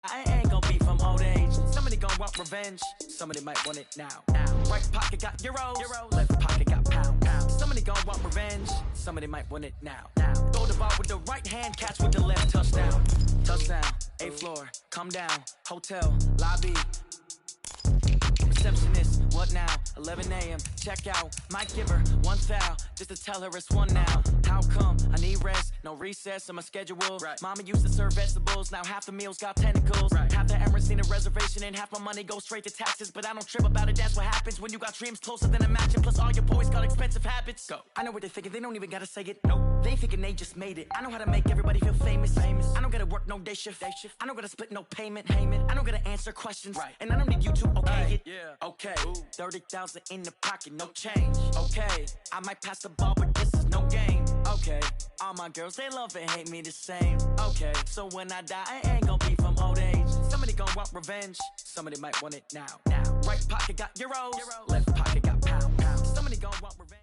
I ain't gonna be from old age. Somebody gonna want revenge. Somebody might want it now. Right pocket got euros. Left pocket got pounds. Somebody gonna want revenge. Somebody might want it now. Throw the ball with the right hand, catch with the left. Touchdown. Touchdown. 8th floor. Come down. Hotel. Lobby. Receptionist, what now? 11 a.m. Check out. Might give her one foul just to tell her it's one now. How come? I need rest, no recess in my schedule. Right. Mama used to serve vegetables, now half the meals got tentacles. Right. Half the Emirates need a reservation and half my money goes straight to taxes. But I don't trip about it, that's what happens when you got dreams closer than a match. And plus all your boys got expensive habits. Go. I know what they're thinking, they don't even gotta say it. Nope. They thinking they just made it. I know how to make everybody feel famous. I don't gotta work no day shift. I don't gotta split no payment. I don't gotta answer questions. Right. And I don't need you to okay it. Yeah. Okay, 30,000 in the pocket, no change. Okay, I might pass the ball, but this is no game. Okay, all my girls, they love and hate me the same. Okay, so when I die, I ain't gonna be from old age. Somebody gonna want revenge. Somebody might want it now. Right pocket got euros. Left pocket got pounds. Somebody gonna want revenge.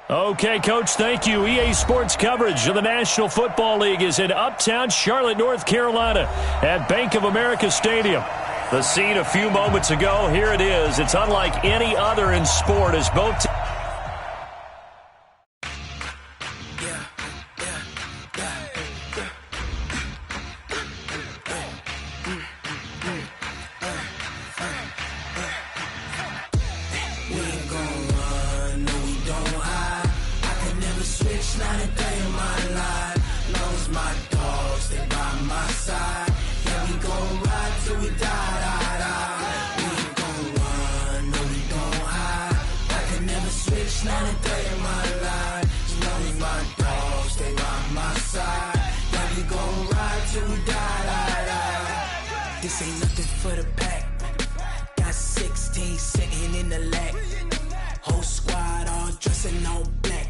Okay, Coach, thank you. EA Sports coverage of the National Football League is in Uptown Charlotte, North Carolina at Bank of America Stadium. The scene a few moments ago, here it is. It's unlike any other in sport as both This ain't nothing for the pack. Got 16 sitting in the lap. Whole squad all dressing all black.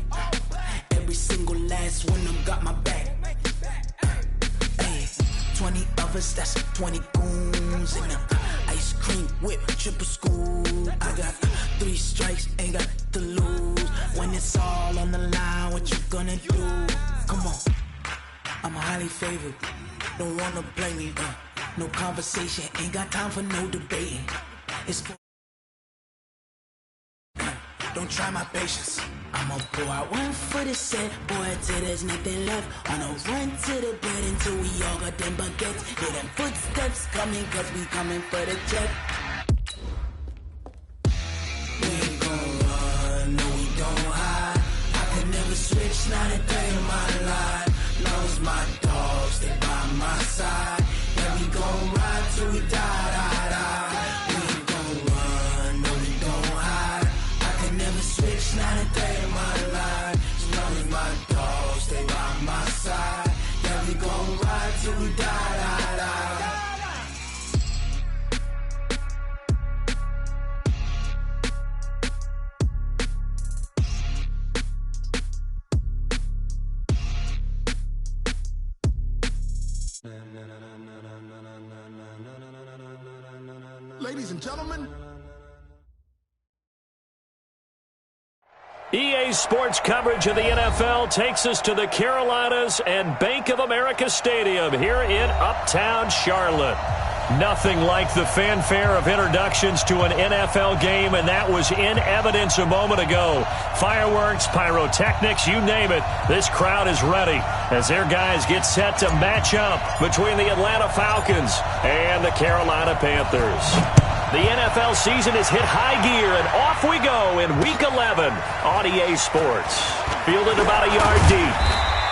Every single last one of them got my back. Hey, 20 of us, that's 20 goons in them. Ice cream whip, triple school. I got 3 strikes, ain't got to lose. When it's all on the line, what you gonna do? Come on, I'm highly favored. Don't wanna blame me, no conversation, ain't got time for no debating. It's don't try my patience. I'ma pour out one for the set, boy, till there's nothing left. On a run to the bed until we all got them baguettes. Hear them footsteps coming, cause we coming for the jet. We ain't gon' run, no we don't hide. I can never switch, not a day in my life. Lost my dogs, they by my side. Yeah, we gon' ride till we die. We ain't gon' run, no we don't hide. I can never switch, not a day in my life. As long as my dogs stay by my side. Yeah, we gon' ride till we die. Ladies and gentlemen, EA Sports coverage of the NFL takes us to the Carolinas and Bank of America Stadium here in Uptown Charlotte. Nothing like the fanfare of introductions to an NFL game, and that was in evidence a moment ago. Fireworks, pyrotechnics, you name it, this crowd is ready as their guys get set to match up between the Atlanta Falcons and the Carolina Panthers. The NFL season has hit high gear, and off we go in Week 11 on EA Sports. Fielded about a yard deep.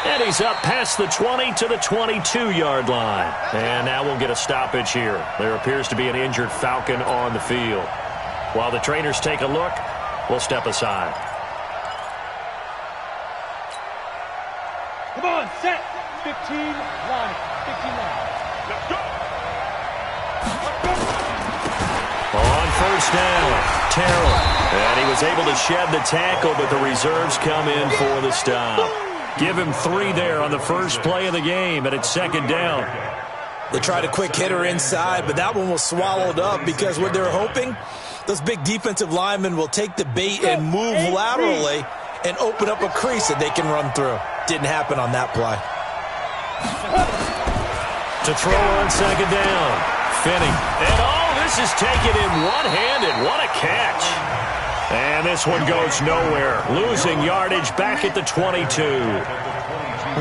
And he's up past the 20 to the 22-yard line. And now we'll get a stoppage here. There appears to be an injured Falcon on the field. While the trainers take a look, we'll step aside. Come on, set. 15 line. 15 line. Let's go. On first down, Terrell. And he was able to shed the tackle, but the reserves come in for the stop. Give him 3 there on the first play of the game, and it's second down. They tried a quick hitter inside, but that one was swallowed up because what they're hoping, those big defensive linemen will take the bait and move laterally and open up a crease that they can run through. Didn't happen on that play. To throw on second down. Finney. And this is taken in one-handed. What a catch. And this one goes nowhere. Losing yardage back at the 22.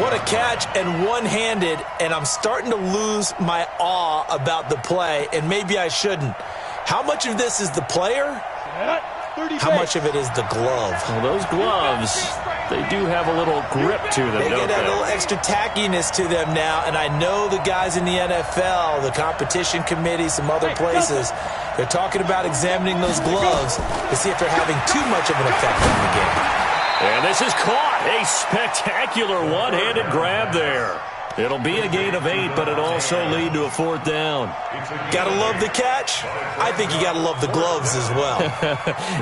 What a catch and one-handed, and I'm starting to lose my awe about the play, and maybe I shouldn't. How much of this is the player? How much of it is the glove? Well, those gloves, they do have a little grip to them, They don't get a they? little extra tackiness to them now, and I know the guys in the NFL, the competition committee, some other places, they're talking about examining those gloves to see if they're having too much of an effect on the game. And this is caught. A spectacular one-handed grab there. It'll be a gain of 8, but it'll also lead to a 4th down. Gotta love the catch. I think you gotta love the gloves as well.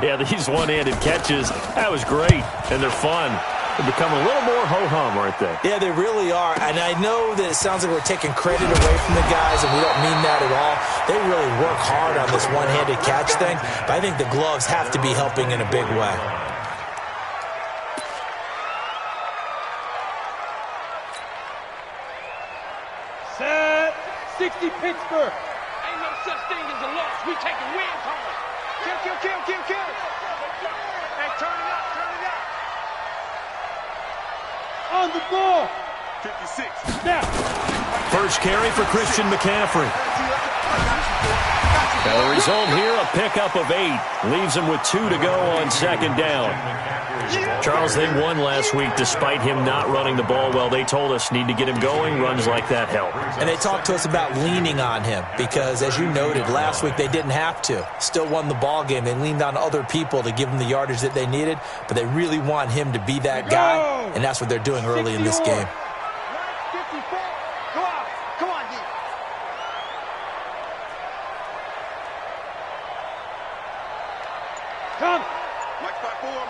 Yeah, these one-handed catches, that was great, and they're fun. They've become a little more ho-hum, aren't they? Yeah, they really are, and I know that it sounds like we're taking credit away from the guys, and we don't mean that at all. They really work hard on this one-handed catch thing, but I think the gloves have to be helping in a big way. Set. 60 Pittsburgh. Ain't no such thing as a loss. We taking wins home. Kill. Hey, turn it up. On the ball. 56. Snap. First carry for Christian McCaffrey. Now the result here, a pickup of 8. Leaves him with 2 to go on second down. Charles, they won last week despite him not running the ball well. They told us need to get him going. Runs like that help. And they talked to us about leaning on him because, as you noted, last week they didn't have to. Still won the ball game. They leaned on other people to give them the yardage that they needed, but they really want him to be that guy, and that's what they're doing early in this game. Come on, D. Come. Mike 5-4.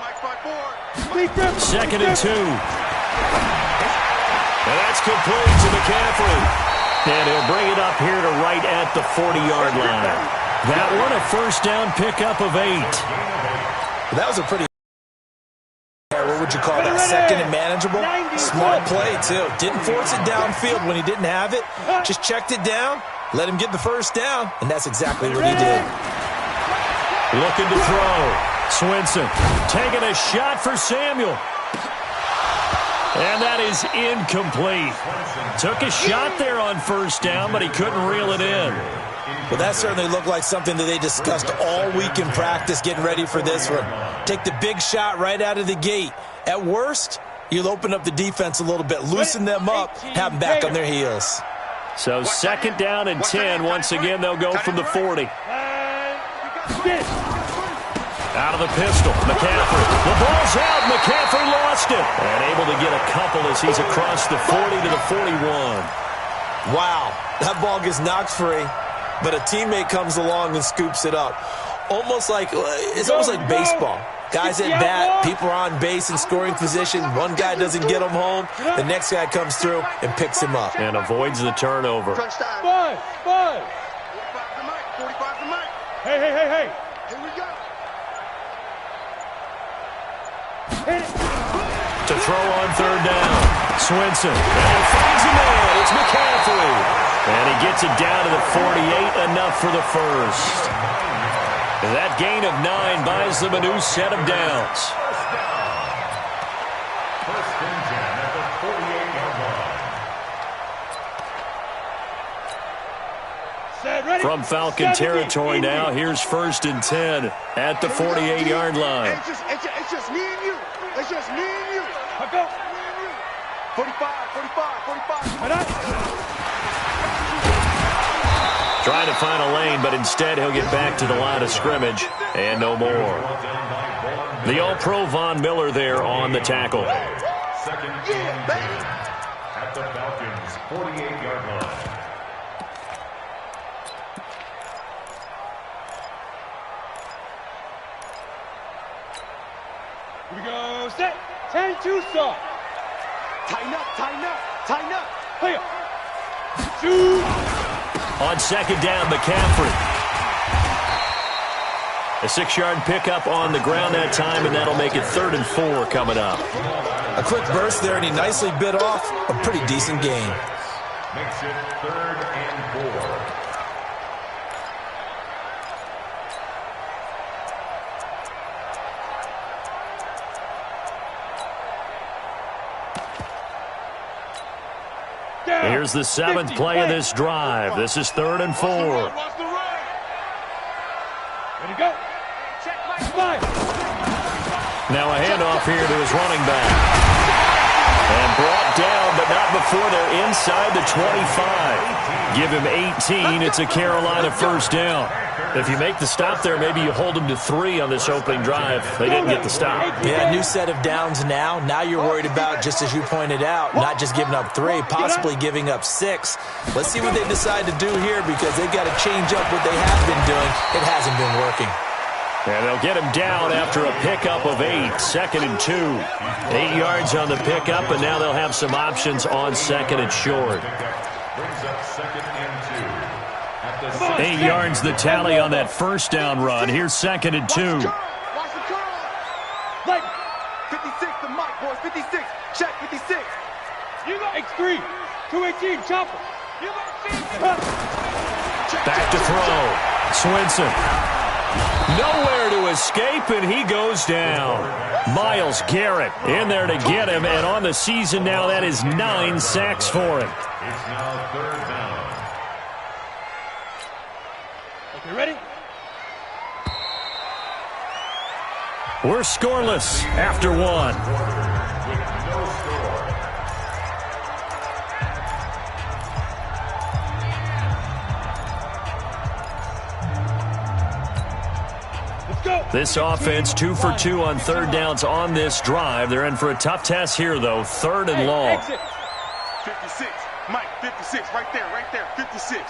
Second and 2. And that's complete to McCaffrey. And he'll bring it up here to right at the 40-yard line. That one a first down pickup of 8. That was a pretty, what would you call that, second and manageable? Smart play, too. Didn't force it downfield when he didn't have it. Just checked it down, let him get the first down, and that's exactly what he did. Looking to throw. Swinson taking a shot for Samuel. And that is incomplete. Took a shot there on first down, but he couldn't reel it in. Well, that certainly looked like something that they discussed all week in practice getting ready for this one. Take the big shot right out of the gate. At worst, you'll open up the defense a little bit, loosen them up, have them back on their heels. So second down and 10. Once again, they'll go from the 40. Out of the pistol, McCaffrey. The ball's out. McCaffrey lost it. And able to get a couple as he's across the 40 to the 41. Wow, that ball gets knocked free, but a teammate comes along and scoops it up. It's almost like baseball. Guys at bat, people are on base in scoring position. One guy doesn't get him home. The next guy comes through and picks him up. And avoids the turnover. Five. 45 to Mike. Hey. Here we go. Hit it. To throw on third down. Swinson. And finds a man. It's McCaffrey. And he gets it down to the 48. Enough for the first. That gain of 9 buys them a new set of downs. From Falcon territory now, here's first and 10 at the 48-yard line. It's just me and you. It's just me and you. Go. 45. Trying to find a lane, but instead he'll get back to the line of scrimmage, and no more. The All-Pro Von Miller there on the tackle. Second and 10 at the Falcons' 48-yard line. Here we go. Set. 10-2 stop. Tighten up. Hey. Shoot. On second down, McCaffrey. A 6-yard pickup on the ground that time, and that'll make it 3rd and 4 coming up. A quick burst there, and he nicely bit off a pretty decent gain. Makes it 3rd and 4. Here's the 7th play of this drive. This is 3rd and 4. Ready to go. Now a handoff here to his running back. And brought down, but not before they're inside the 25. Give him 18. It's a Carolina first down. If you make the stop there, maybe you hold them to 3 on this opening drive. They didn't get the stop. Yeah, new set of downs now. Now you're worried about, just as you pointed out, not just giving up 3, possibly giving up 6. Let's see what they decide to do here because they've got to change up what they have been doing. It hasn't been working. And they'll get him down after a pickup of 8, 2nd and 2. 8 yards on the pickup, and now they'll have some options on 2nd and short. Brings up 2nd and 2. 8 yards the tally on that first down run. Here's 2nd and 2. Watch the curl. Like 56 to Mike, boys. 56. Check 56. You got X3. 218. Chopper. You got Back to throw. Swinson. Nowhere to escape, and he goes down. Myles Garrett in there to get him, and on the season now, that is 9 sacks for him. It's now 3rd down. Okay, ready? We're scoreless after 1. With no score. This offense 2 for 2 on 3rd downs on this drive. They're in for a tough test here, though. 3rd and long. 56. Mike, 56. Right there. 56.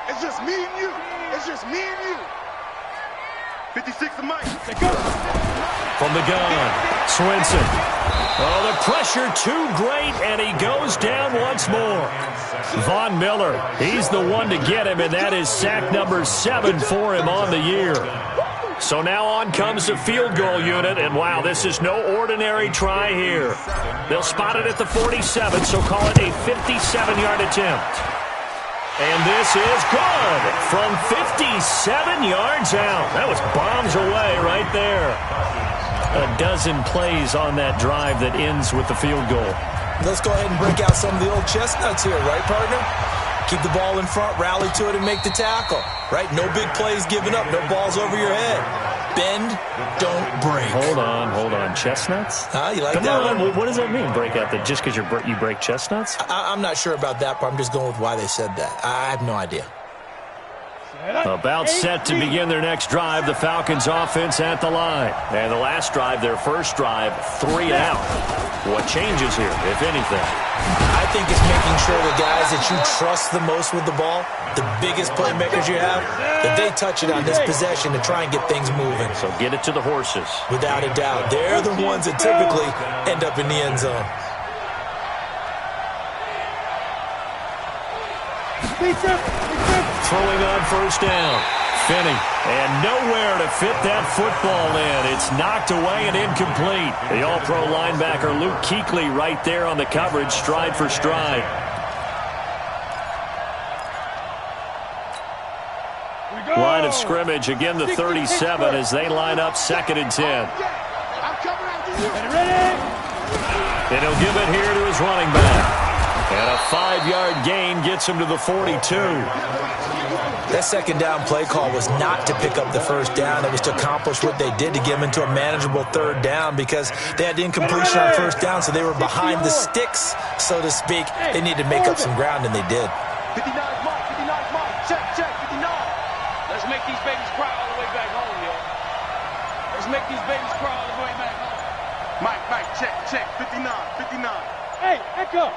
It's just me and you. It's just me and you. 56 to Mike. From the gun, Swinson. Oh, the pressure too great, and he goes down once more. Von Miller, he's the one to get him, and that is sack number 7 for him on the year. So now on comes the field goal unit, and wow, this is no ordinary try here. They'll spot it at the 47, so call it a 57-yard attempt. And this is good from 57 yards out. That was bombs away right there. A dozen plays on that drive that ends with the field goal. Let's go ahead and break out some of the old chestnuts here, right, partner? Keep the ball in front, rally to it, and make the tackle, right? No big plays given up, no balls over your head. Bend, don't break. Hold on. Chestnuts? You like Come that on, one? what does that mean, break out? That just because you break chestnuts? I'm not sure about that, but I'm just going with why they said that. I have no idea. About set to begin their next drive, the Falcons offense at the line. And the last drive, their first drive, 3 out. What changes here, if anything? I think it's making sure the guys that you trust the most with the ball, the biggest playmakers you have, that they touch it on this possession to try and get things moving. So get it to the horses. Without a doubt. They're the ones that typically end up in the end zone. Throwing on first down. Finney, and nowhere to fit that football in. It's knocked away and incomplete. The all-pro linebacker Luke Kuechly right there on the coverage, stride for stride. Line of scrimmage, again the 37 as they line up 2nd and 10. And he'll give it here to his running back. And a 5-yard gain gets him to the 42. That second down play call was not to pick up the first down. It was to accomplish what they did to get them into a manageable 3rd down because they had incompletion on first down, so they were behind the sticks, so to speak. They needed to make up some ground, and they did. 59 Mike. Check, 59. Let's make these babies cry all the way back home, yo. Let's make these babies cry all the way back home. Mike, check. 59. Hey, Echo.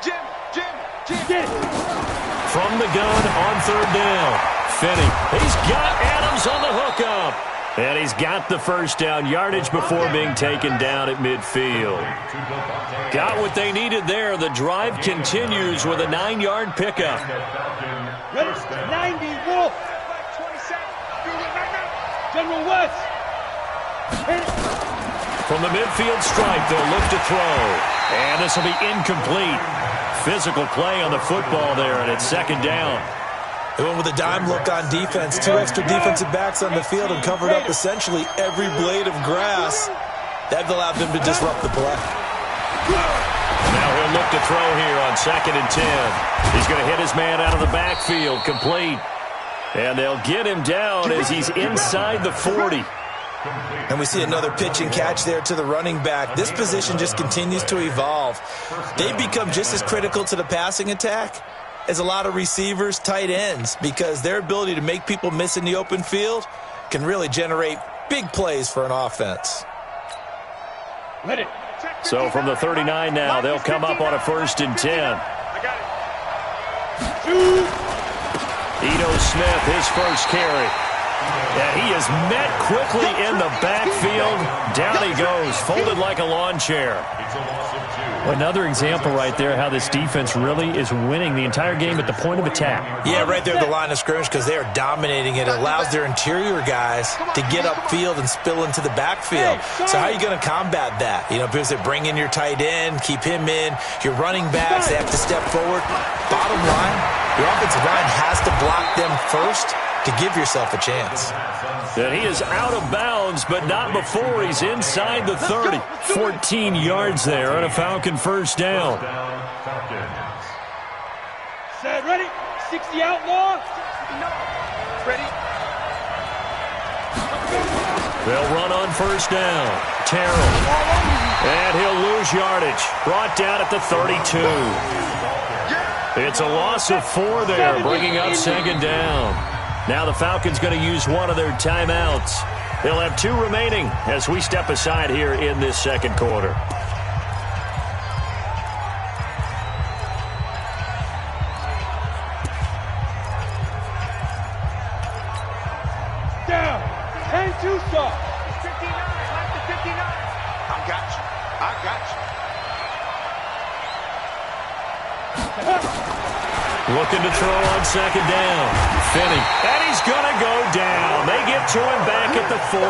Jim. Get it. From the gun on 3rd down. Finney, he's got Adams on the hookup. And he's got the first down yardage before being taken down at midfield. Got what they needed there. The drive continues with a 9-yard pickup. Ready? 90, Wolf. 27. General West. From the midfield stripe, they'll look to throw. And this will be incomplete. physical play on the football there, and it's second down. They went with a dime look on defense. 2 extra defensive backs on the field and covered up essentially every blade of grass. That allowed them to disrupt the play. Now he'll look to throw here on 2nd and 10. He's going to hit his man out of the backfield, complete. And they'll get him down as he's inside the 40. And we see another pitch and catch there to the running back. This position just continues to evolve. They become just as critical to the passing attack as a lot of receivers, tight ends, because their ability to make people miss in the open field can really generate big plays for an offense. So from the 39 now, they'll come up on a 1st and 10. Ito Smith, his first carry. Yeah, he is met quickly in the backfield. Down he goes, folded like a lawn chair. Another example right there how this defense really is winning the entire game at the point of attack. Yeah, right there at the line of scrimmage because they are dominating it. It allows their interior guys to get upfield and spill into the backfield. So how are you going to combat that? You know, because they bring in your tight end, keep him in. Your running backs, they have to step forward. Bottom line, your offensive line has to block them first to give yourself a chance. And he is out of bounds, but not before he's inside the 30. 14 yards there on a Falcon first down. Set, ready? 60 outlaw. Ready? They'll run on first down. Terrell. And he'll lose yardage. Brought down at the 32. It's a loss of 4 there, bringing up second down. Now the Falcons going to use one of their timeouts. They'll have 2 remaining as we step aside here in this second quarter. Down. Hang too soft. 59, left to 59. I got you. Looking to throw on second down. Finney. And he's going to go down. They get to him back at the 40.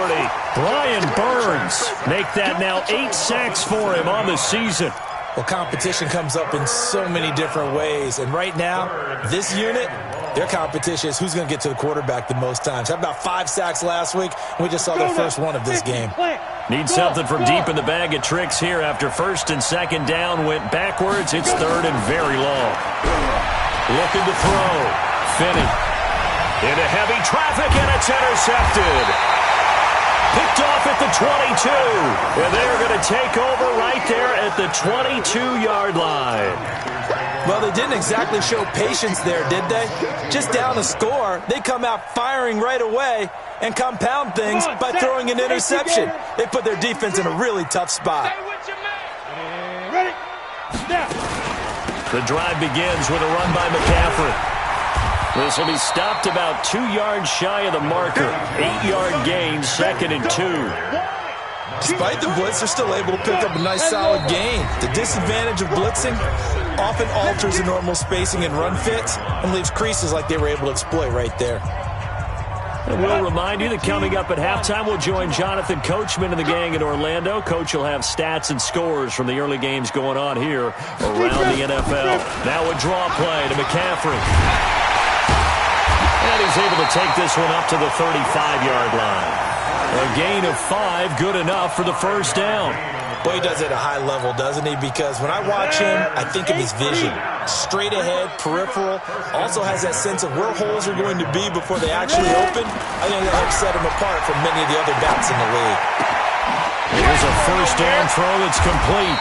Brian Burns make that now 8 sacks for him on the season. Well, competition comes up in so many different ways. And right now, this unit, their competition is who's going to get to the quarterback the most times. How about 5 sacks last week? We just saw their first one of this game. Need something from deep in the bag of tricks here after 1st and 2nd down went backwards. It's 3rd and very long. Looking to throw. Finney. Into heavy traffic, and it's intercepted. Picked off at the 22. And they're going to take over right there at the 22-yard line. Well, they didn't exactly show patience there, did they? Just down a score, they come out firing right away and compound things by throwing an interception. They put their defense in a really tough spot. Ready? Now. The drive begins with a run by McCaffrey. This will be stopped about 2 yards shy of the marker. 8-yard gain, 2nd and 2. Despite the blitz, they're still able to pick up a nice solid gain. The disadvantage of blitzing often alters the normal spacing and run fits and leaves creases like they were able to exploit right there. And we'll remind you that coming up at halftime, we'll join Jonathan Coachman and the gang in Orlando. Coach will have stats and scores from the early games going on here around the NFL. Now a draw play to McCaffrey. And he's able to take this one up to the 35-yard line. A gain of 5, good enough for the first down. Well, he does it at a high level, doesn't he? Because when I watch him, I think of his vision. Straight ahead, peripheral. Also has that sense of where holes are going to be before they actually open. I think that helps set him apart from many of the other backs in the league. Here's a first down throw that's complete.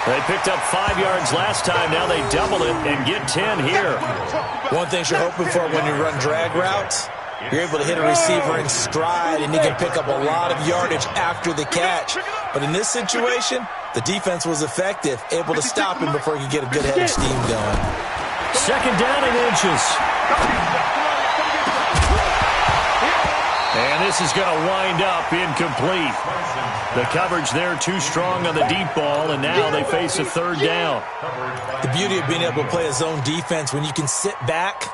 They picked up 5 yards last time. Now they double it and get 10 here. One thing you're hoping for when you run drag routes, you're able to hit a receiver in stride, and he can pick up a lot of yardage after the catch. But in this situation, the defense was effective, able to stop him before he could get a good head of steam going. Second down in inches. And this is going to wind up incomplete. The coverage there too strong on the deep ball, and now they face a 3rd down. The beauty of being able to play a zone defense when you can sit back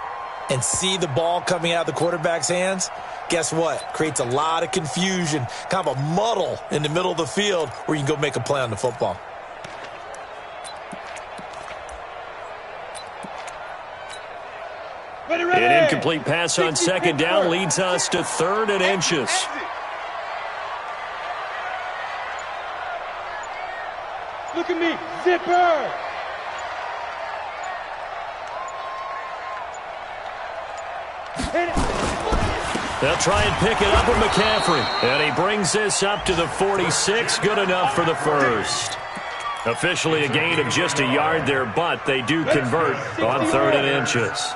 and see the ball coming out of the quarterback's hands, guess what? Creates a lot of confusion, kind of a muddle in the middle of the field where you can go make a play on the football. An incomplete pass on second down leads us to 3rd and inches. Look at me, zipper! They'll try and pick it up with McCaffrey. And he brings this up to the 46. Good enough for the first. Officially a gain of just a yard there, but they do convert on 3rd and inches.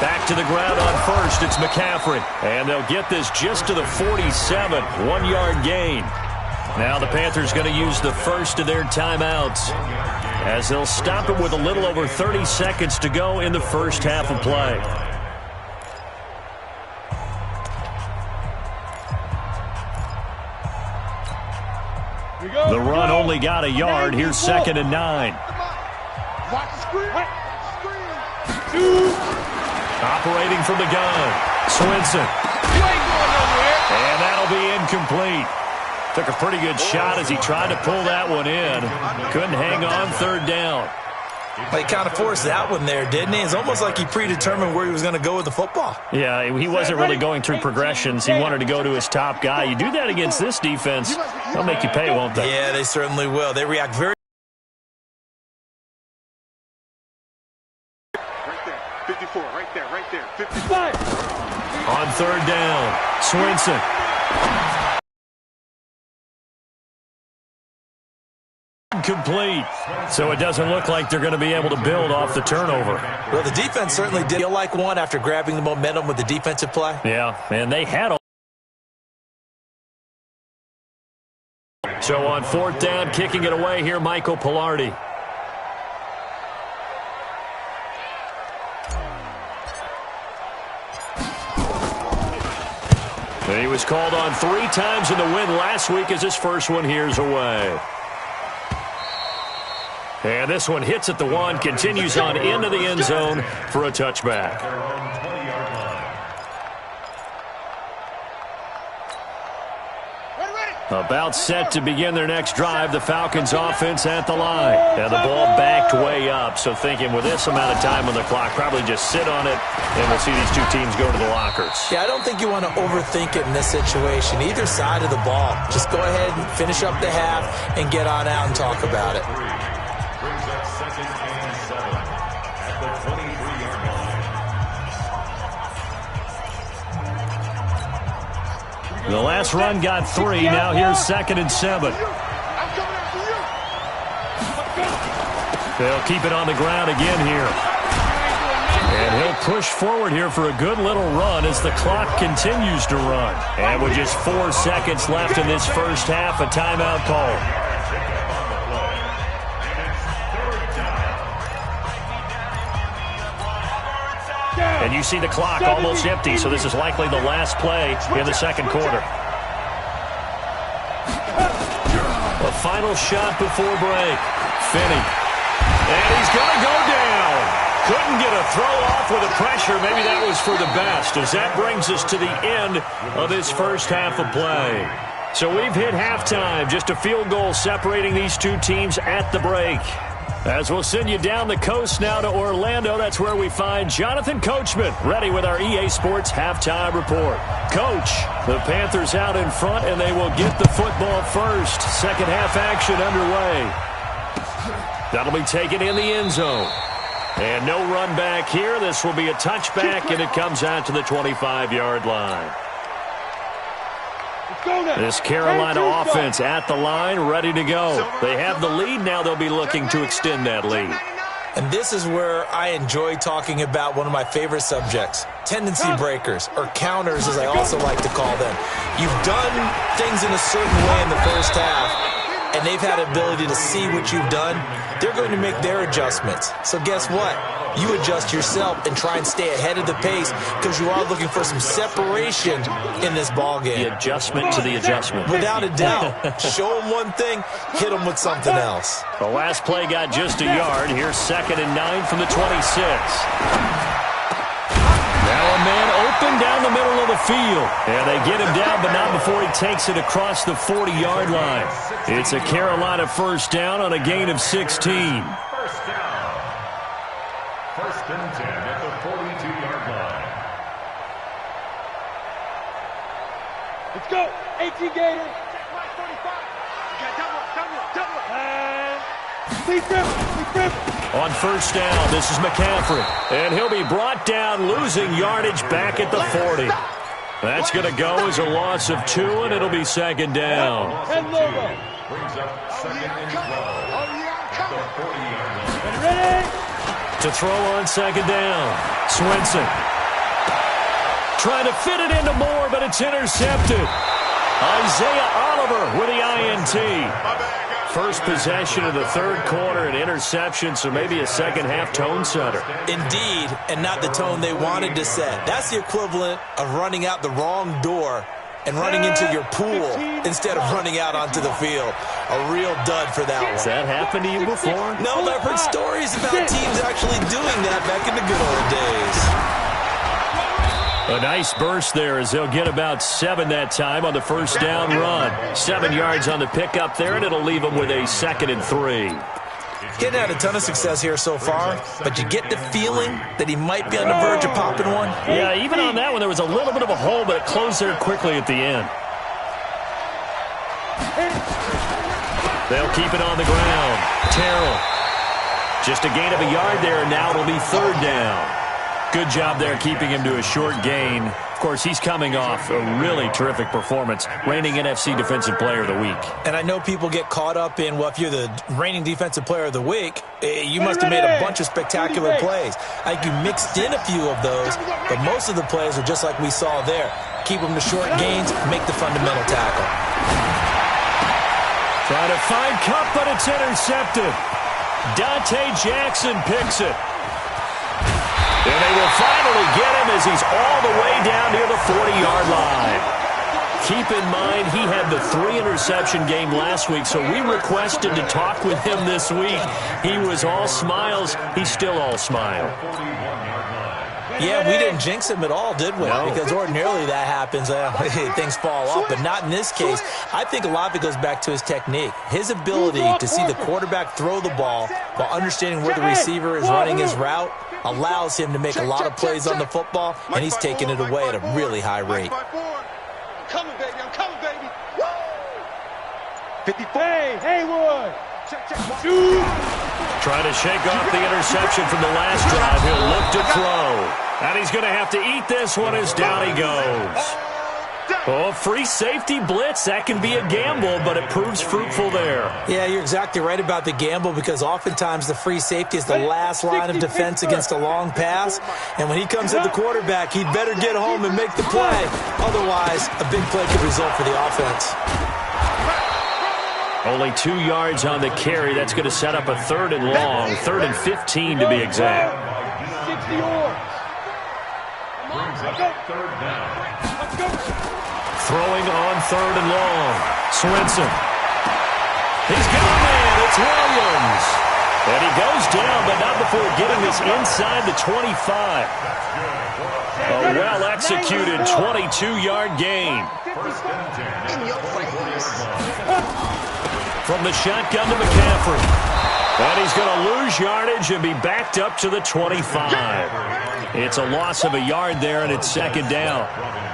Back to the ground on first. It's McCaffrey. And they'll get this just to the 47. 1-yard gain. Now the Panthers going to use the first of their timeouts as they'll stop it with a little over 30 seconds to go in the first half of play. The run only got a yard. Here's 2nd and 9. Operating from the gun. Swinson. And that'll be incomplete. Took a pretty good shot as he tried to pull that one in. Couldn't hang on 3rd down. He kind of forced that one there, didn't he? It's almost like he predetermined where he was going to go with the football. Yeah, he wasn't really going through progressions. He wanted to go to his top guy. You do that against this defense, they'll make you pay, won't they? Yeah, they certainly will. They react very... Right there, 54, right there, 55. On 3rd down, Swinson. Complete. So it doesn't look like they're going to be able to build off the turnover. Well, the defense certainly did feel like one after grabbing the momentum with the defensive play. Yeah, and they had all. So on 4th down, kicking it away here, Michael Pilardi. And he was called on 3 times in the win last week as his first one here's away. And this one hits at the 1, continues on into the end zone for a touchback. About set to begin their next drive, the Falcons offense at the line. And the ball backed way up, so thinking with this amount of time on the clock, probably just sit on it, and we'll see these two teams go to the lockers. Yeah, I don't think you want to overthink it in this situation. Either side of the ball. Just go ahead and finish up the half and get on out and talk about it. Brings up 2nd and 7 at the 23-yard line. The last run got 3. Now here's 2nd and 7. They'll keep it on the ground again here. And he'll push forward here for a good little run as the clock continues to run. And with just 4 seconds left in this first half, a timeout call. And you see the clock almost empty, so this is likely the last play in the second quarter. A final shot before break. Finney. And he's going to go down. Couldn't get a throw off with the pressure. Maybe that was for the best, as that brings us to the end of this first half of play. So we've hit halftime. Just a field goal separating these two teams at the break. As we'll send you down the coast now to Orlando, that's where we find Jonathan Coachman, ready with our EA Sports halftime report. Coach, the Panthers out in front, and they will get the football first. Second half action underway. That'll be taken in the end zone. And no run back here. This will be a touchback, and it comes out to the 25-yard line. This Carolina offense at the line, ready to go. They have the lead. Now they'll be looking to extend that lead. And this is where I enjoy talking about one of my favorite subjects, tendency breakers, or counters as I also like to call them. You've done things in a certain way in the first half, and they've had ability to see what you've done. They're going to make their adjustments. So guess what? You adjust yourself and try and stay ahead of the pace because you are looking for some separation in this ball game. The adjustment to the adjustment. Without a doubt. Show them one thing, hit them with something else. The last play got just a yard. Here's 2nd and 9 from the 26. Now a man open down the middle of the field. And they get him down, but not before he takes it across the 40-yard line. It's a Carolina first down on a gain of 16. First and 10 at the 42-yard line. Let's go. 18 Gator. On first down, this is McCaffrey. And he'll be brought down, losing yardage back at the 40. That's going to go as a loss of 2, and it'll be second down. Brings up second and 12 at the 40-yard line. Ready? To throw on second down, Swenson. Trying to fit it into Moore, but it's intercepted. Isaiah Oliver with the INT. First possession of the third quarter, an interception, so maybe a second-half tone setter. Indeed, and not the tone they wanted to set. That's the equivalent of running out the wrong door and running into your pool instead of running out onto the field. A real dud for that one. Has that happened to you before? No, but I've heard stories about teams actually doing that back in the good old days. A nice burst there as they'll get about 7 that time on the first down run. 7 yards on the pickup there, and it'll leave them with a 2nd and 3. Getting had a ton of success here so far, but you get the feeling that he might be on the verge of popping one. Yeah, even on that one, there was a little bit of a hole, but it closed there quickly at the end. They'll keep it on the ground. Terrell. Just a gain of a yard there, and now it'll be 3rd down. Good job there keeping him to a short gain. Of course, he's coming off a really terrific performance, reigning NFC Defensive Player of the Week. And I know people get caught up in, well, if you're the reigning Defensive Player of the Week, you must have made a bunch of spectacular plays. I think you mixed in a few of those, but most of the plays are just like we saw there. Keep them to short gains, make the fundamental tackle. Try to find Cup, but it's intercepted. Dante Jackson picks it. And they will finally get him as he's all the way down near the 40-yard line. Keep in mind, he had the 3-interception game last week, so we requested to talk with him this week. He was all smiles. He's still all smile. Yeah, we didn't jinx him at all, did we? No. Because ordinarily that happens. Things fall off, but not in this case. I think a lot of it goes back to his technique. His ability to see the quarterback throw the ball while understanding where the receiver is running his route allows him to make a lot of plays on the football, and he's taking it away at a really high rate. I'm coming, baby. I'm coming, baby. Woo! 54. Hey, Haywood. Shoot. Trying to shake off the interception from the last drive. He'll look to throw. And he's going to have to eat this one as down he goes. Oh, free safety blitz. That can be a gamble, but it proves fruitful there. Yeah, you're exactly right about the gamble because oftentimes the free safety is the last line of defense against a long pass. And when he comes at the quarterback, he'd better get home and make the play. Otherwise, a big play could result for the offense. Only 2 yards on the carry. That's going to set up a 3rd and long. 3rd and 15 to be exact. 60 yards. Brings up 3rd down. Let's go. Throwing on 3rd and long. Swenson. He's got a man. It's Williams. And he goes down, but not before getting this inside the 25. A well-executed 22-yard gain. First and 10 at the 44-yard line. From the shotgun to McCaffrey. And he's going to lose yardage and be backed up to the 25. It's a loss of a yard there, and it's 2nd down.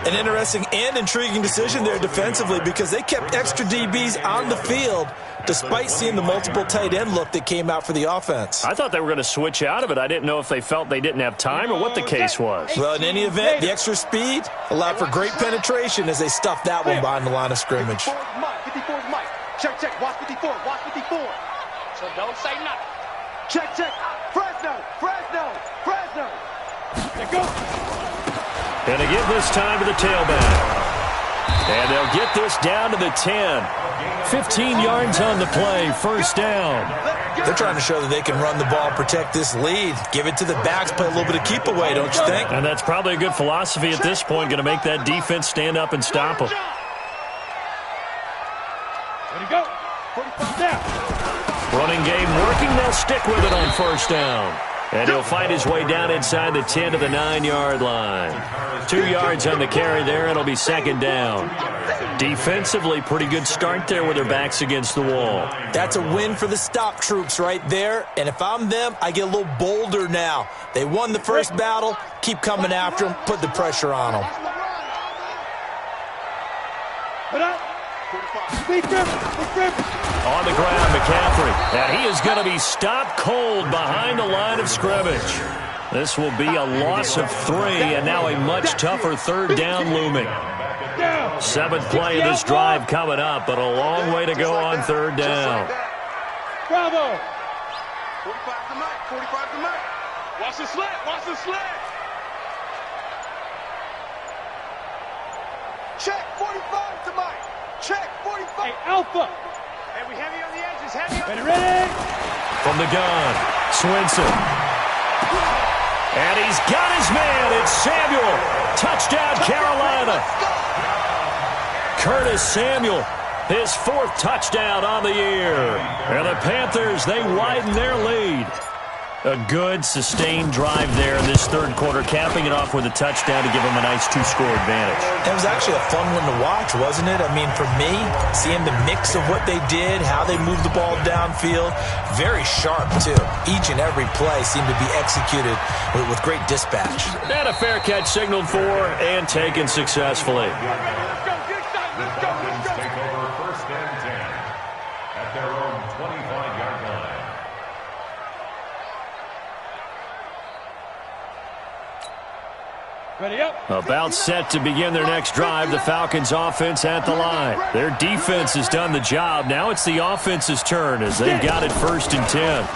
An interesting and intriguing decision there defensively because they kept extra DBs on the field despite seeing the multiple tight end look that came out for the offense. I thought they were going to switch out of it. I didn't know if they felt they didn't have time or what the case was. Well, in any event, the extra speed allowed for great penetration as they stuffed that one behind the line of scrimmage. 54's Mike. Check, check. Watch 54. Watch 54. So don't say nothing. Check, check. Fresno. Fresno. Fresno. Let's go. And they give this time to the tailback. And they'll get this down to the 10. 15 yards on the play. First down. They're trying to show that they can run the ball, protect this lead. Give it to the backs, play a little bit of keep away, don't you think? And that's probably a good philosophy at this point. Going to make that defense stand up and stop them. Ready to go. 45 down. Running game working. They'll stick with it on first down. And he'll find his way down inside the 10 to the 9-yard line. 2 yards on the carry there. It'll be 2nd down. Defensively, pretty good start there with their backs against the wall. That's a win for the stop troops right there. And if I'm them, I get a little bolder now. They won the first battle. Keep coming after them. Put the pressure on them. On the ground, McCaffrey. And he is going to be stopped cold behind the line of scrimmage. This will be a loss of 3, and now a much tougher third down looming. 7th play of this drive coming up, but a long way to go on third down. Bravo! 45 to Mike, 45 to Mike. Watch the slant, watch the slant! Check, 45 to Mike. Check, 45. Hey, Alpha! Hey, we heavy on the edges, heavy on Ready, ready! From the gun, Swinson. And he's got his man. It's Samuel. Touchdown, Carolina. Curtis Samuel, his 4th touchdown on the year. And the Panthers, they widen their lead. A good, sustained drive there in this third quarter, capping it off with a touchdown to give them a nice 2-score advantage. It was actually a fun one to watch, wasn't it? I mean, for me, seeing the mix of what they did, how they moved the ball downfield, very sharp, too. Each and every play seemed to be executed with great dispatch. And a fair catch signaled for and taken successfully. The Falcons take over 1st and 10 at their own 25-yard line. Ready up. About set to begin their next drive, the Falcons offense at the line. Their defense has done the job. Now it's the offense's turn as they've got it 1st and 10.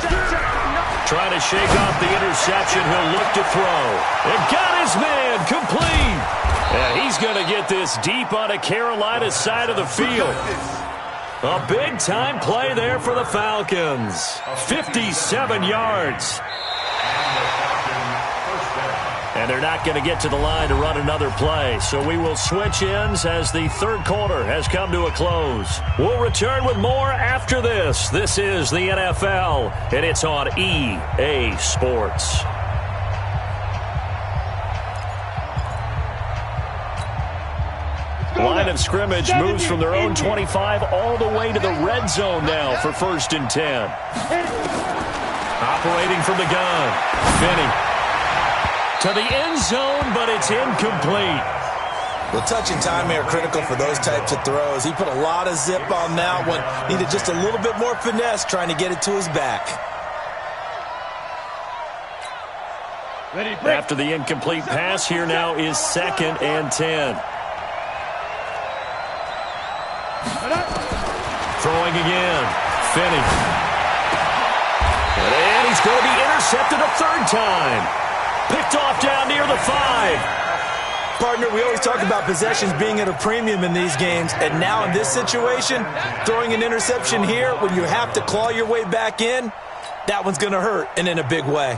Trying to shake off the interception. He'll look to throw. And got his man complete. And he's going to get this deep on a Carolina side of the field. A big-time play there for the Falcons. 57 yards. And they're not going to get to the line to run another play. So we will switch ends as the third quarter has come to a close. We'll return with more after this. This is the NFL, and it's on EA Sports. Line of scrimmage moves from their own 25 all the way to the red zone now for 1st and 10. Operating from the gun, Finney. To the end zone, but it's incomplete. The touch and time are critical for those types of throws. He put a lot of zip on that one. Needed just a little bit more finesse trying to get it to his back. Ready, break. After the incomplete pass, here now is 2nd and 10. Throwing again. Finney. And he's going to be intercepted a 3rd time. Picked off down near the 5. Partner, we always talk about possessions being at a premium in these games, and now in this situation, throwing an interception here when you have to claw your way back in, that one's going to hurt, and in a big way.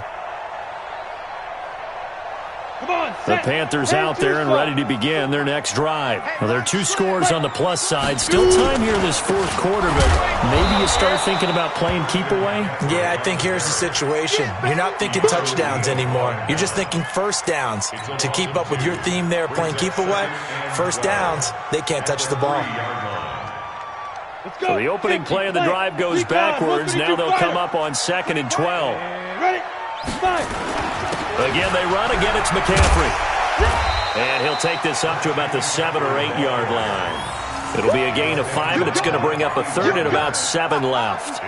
The Panthers out there and ready to begin their next drive. Well, there are 2 scores on the plus side. Still time here in this 4th quarter, but maybe you start thinking about playing keep away? Yeah, I think here's the situation. You're not thinking touchdowns anymore. You're just thinking 1st downs. To keep up with your theme there, playing keep away, 1st downs, they can't touch the ball. So the opening play of the drive goes backwards. Now they'll come up on 2nd and 12. Ready, 5. Again, they run. Again, it's McCaffrey. And he'll take this up to about the 7 or 8 yard line. It'll be a gain of 5, and it's going to bring up a 3rd and about 7 left.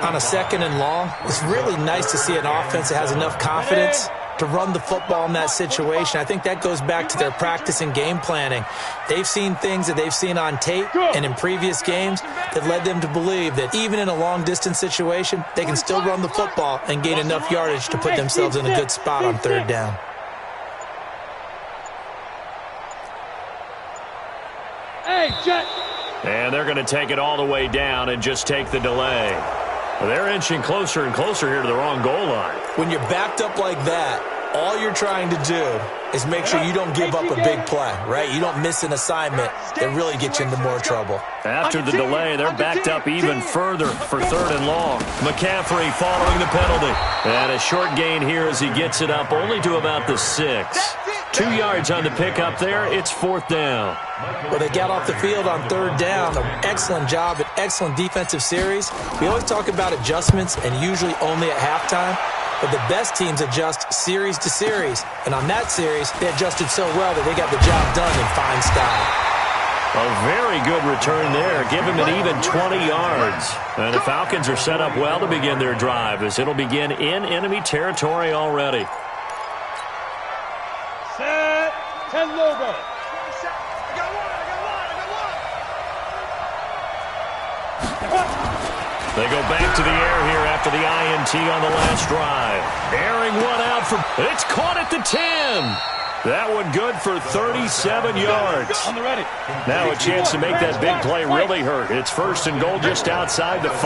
On a 2nd and long, it's really nice to see an offense that has enough confidence to run the football in that situation. I think that goes back to their practice and game planning. They've seen things that they've seen on tape and in previous games that led them to believe that even in a long-distance situation, they can still run the football and gain enough yardage to put themselves in a good spot on 3rd down. Hey, Jet. And they're going to take it all the way down and just take the delay. They're inching closer and closer here to their own goal line. When you're backed up like that, all you're trying to do is make sure you don't give up a big play, right? You don't miss an assignment that really gets you into more trouble. After the delay, they're backed up even further for 3rd and long. McCaffrey following the penalty. And a short gain here as he gets it up only to about the 6. 2 yards on the pickup there. It's 4th down. Well, they got off the field on 3rd down. An excellent job, an excellent defensive series. We always talk about adjustments and usually only at halftime. But the best teams adjust series to series. And on that series, they adjusted so well that they got the job done in fine style. A very good return there. Give him an even 20 yards. And the Falcons are set up well to begin their drive as it'll begin in enemy territory already. Set. 10 logo. They go back to the air here after the INT on the last drive. Airing one out for... It's caught at the 10. That one good for 37 yards. On the ready. Now a chance to make that big play really hurt. It's 1st and goal just outside the 5.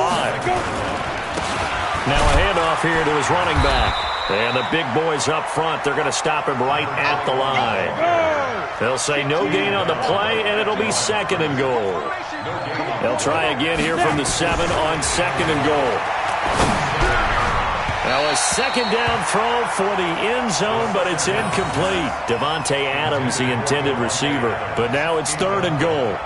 Now a handoff here to his running back. And the big boys up front, they're going to stop him right at the line. They'll say no gain on the play, and it'll be 2nd and goal. They'll try again here from the 7 on 2nd and goal. Now a 2nd down throw for the end zone, but it's incomplete. Devontae Adams, the intended receiver. But now it's 3rd and goal.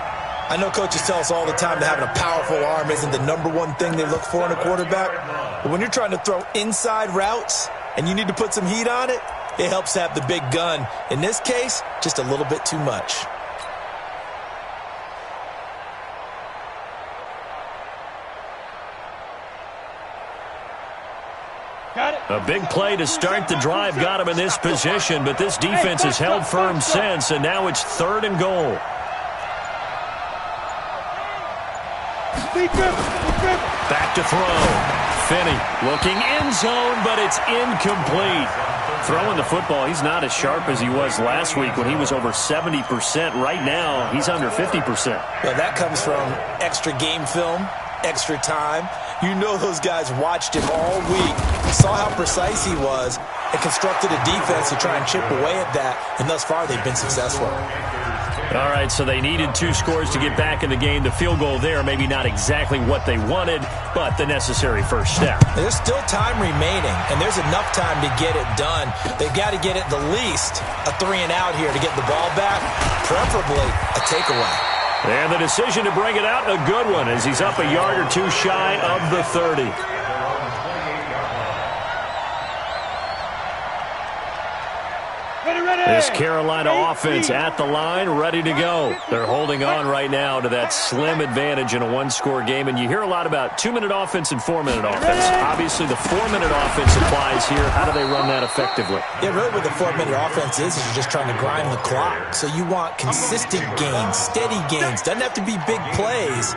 I know coaches tell us all the time that having a powerful arm isn't the #1 thing they look for in a quarterback. But when you're trying to throw inside routes and you need to put some heat on it, it helps to have the big gun. In this case, just a little bit too much. A big play to start the drive got him in this position, but this defense has held firm since, and now it's 3rd and goal. Back to throw. Finney looking end zone, but it's incomplete. Throwing the football, he's not as sharp as he was last week when he was over 70%. Right now, he's under 50%. Well, that comes from extra game film, extra time. You know those guys watched him all week, saw how precise he was, and constructed a defense to try and chip away at that, and thus far they've been successful. All right, so they needed 2 scores to get back in the game. The field goal there, maybe not exactly what they wanted, but the necessary first step. There's still time remaining, and there's enough time to get it done. They've got to get at the least a 3 and out here to get the ball back, preferably a takeaway. And the decision to bring it out, a good one, as he's up a yard or 2 shy of the 30. This Carolina offense at the line, ready to go. They're holding on right now to that slim advantage in a 1-score game. And you hear a lot about 2-minute offense and 4-minute offense. Obviously, the 4-minute offense applies here. How do they run that effectively? Yeah, really what the 4-minute offense is you're just trying to grind the clock. So you want consistent gains, steady gains. Doesn't have to be big plays,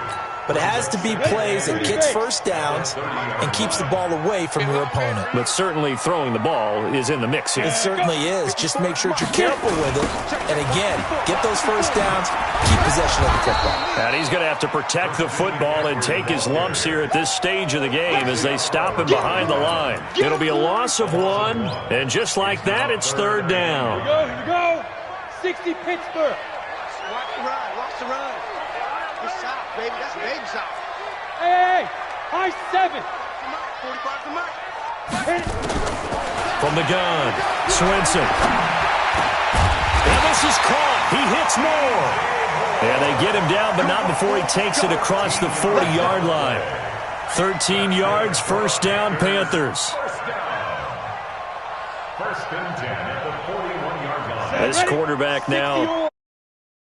but it has to be plays that gets first downs and keeps the ball away from your opponent. But certainly throwing the ball is in the mix here. It certainly is. Just make sure that you're careful with it. And again, get those first downs, keep possession of the football. And he's going to have to protect the football and take his lumps here at this stage of the game as they stop him behind the line. It'll be a loss of 1, and just like that, it's 3rd down. Here we go. 60 Pittsburgh. Watch the run. Watch the run. It's south, baby. That's baby south. Hey, high 7. 45 to Mike. From the gun, Swinson. And this is caught. He hits more. And they get him down, but not before he takes it across the 40-yard line. 13 yards, 1st down, Panthers. 1st and 10 at the 41-yard line. This quarterback now